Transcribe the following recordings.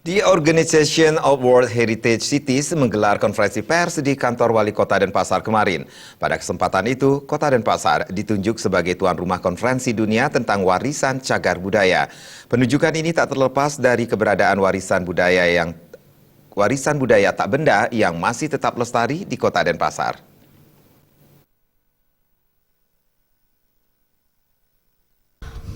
The Organization of World Heritage Cities menggelar konferensi pers di kantor Wali Kota Denpasar kemarin. Pada kesempatan itu, Kota Denpasar ditunjuk sebagai tuan rumah konferensi dunia tentang warisan cagar budaya. Penunjukan ini tak terlepas dari keberadaan warisan budaya tak benda yang masih tetap lestari di Kota Denpasar.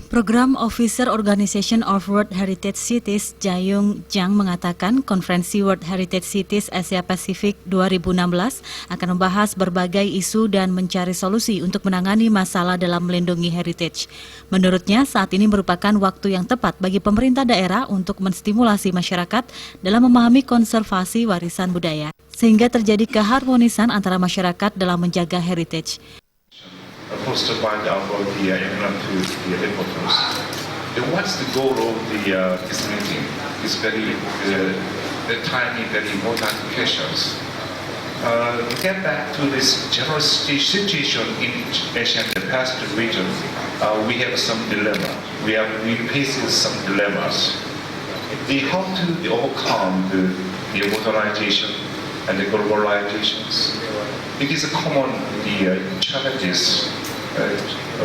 Program Officer Organization of World Heritage Cities Jayung Jang mengatakan konferensi World Heritage Cities Asia Pasifik 2016 akan membahas berbagai isu dan mencari solusi untuk menangani masalah dalam melindungi heritage. Menurutnya saat ini merupakan waktu yang tepat bagi pemerintah daerah untuk menstimulasi masyarakat dalam memahami konservasi warisan budaya, sehingga terjadi keharmonisan antara masyarakat dalam menjaga heritage. Posted by the England to the reporters. What's the goal of this meeting? It's very the timing, very important questions. Get back to this general situation in Asian Pacific region. We have some dilemma. We face some dilemmas. How to overcome the modernization and the globalizations. It is a common challenges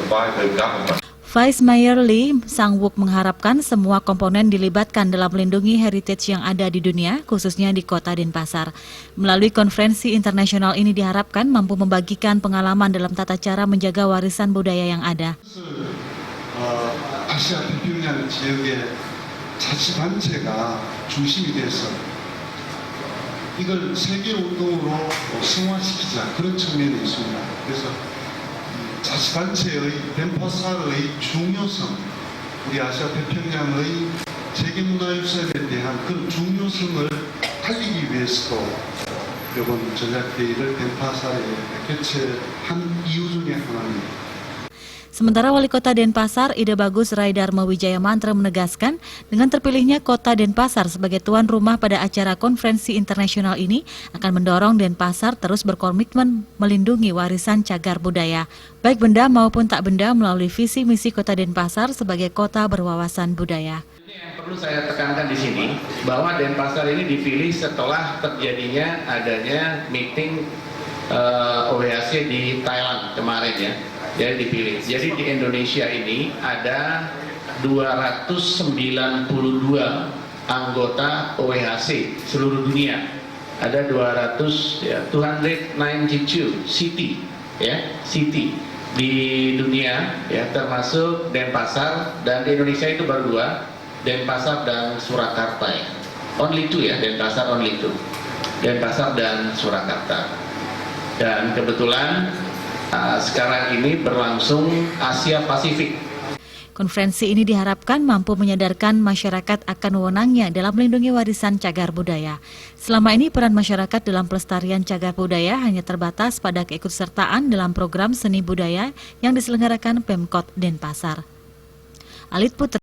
by the government. Vice Mayor Lee Sang-wook mengharapkan semua komponen dilibatkan dalam melindungi heritage yang ada di dunia, khususnya di Kota Denpasar. Melalui konferensi internasional ini diharapkan mampu membagikan pengalaman dalam tata cara menjaga warisan budaya yang ada. 아시아 태평양 지역의 자치단체가 중심이 돼서 이걸 세계 운동으로 승화시키자 그런 측면이 있습니다. 그래서 자치단체의 덴파사르의 중요성, 우리 아시아 태평양의 세계문화유산에 대한 그런 중요성을 알리기 위해서도 이번 전략회의를 덴파사르에 개최한 이유 중에 하나입니다. Sementara Wali Kota Denpasar, Ide Bagus Rai Dharma Wijaya Mantra menegaskan, dengan terpilihnya Kota Denpasar sebagai tuan rumah pada acara konferensi internasional ini akan mendorong Denpasar terus berkomitmen melindungi warisan cagar budaya, baik benda maupun tak benda melalui visi misi Kota Denpasar sebagai kota berwawasan budaya. Yang perlu saya tekankan di sini, bahwa Denpasar ini dipilih setelah terjadinya adanya meeting OHC di Thailand kemarin ya. Jadi dipilih. Jadi di Indonesia ini ada 292 anggota OHC seluruh dunia. Ada 292 city di dunia ya, termasuk Denpasar, dan di Indonesia itu baru 2, Denpasar dan Surakarta ya. Only 2 ya, Denpasar only 2. Denpasar dan Surakarta. Dan kebetulan sekarang ini berlangsung Asia Pasifik. Konferensi ini diharapkan mampu menyadarkan masyarakat akan wewenangnya dalam melindungi warisan cagar budaya. Selama ini peran masyarakat dalam pelestarian cagar budaya hanya terbatas pada keikutsertaan dalam program seni budaya yang diselenggarakan Pemkot Denpasar. Alit Putra.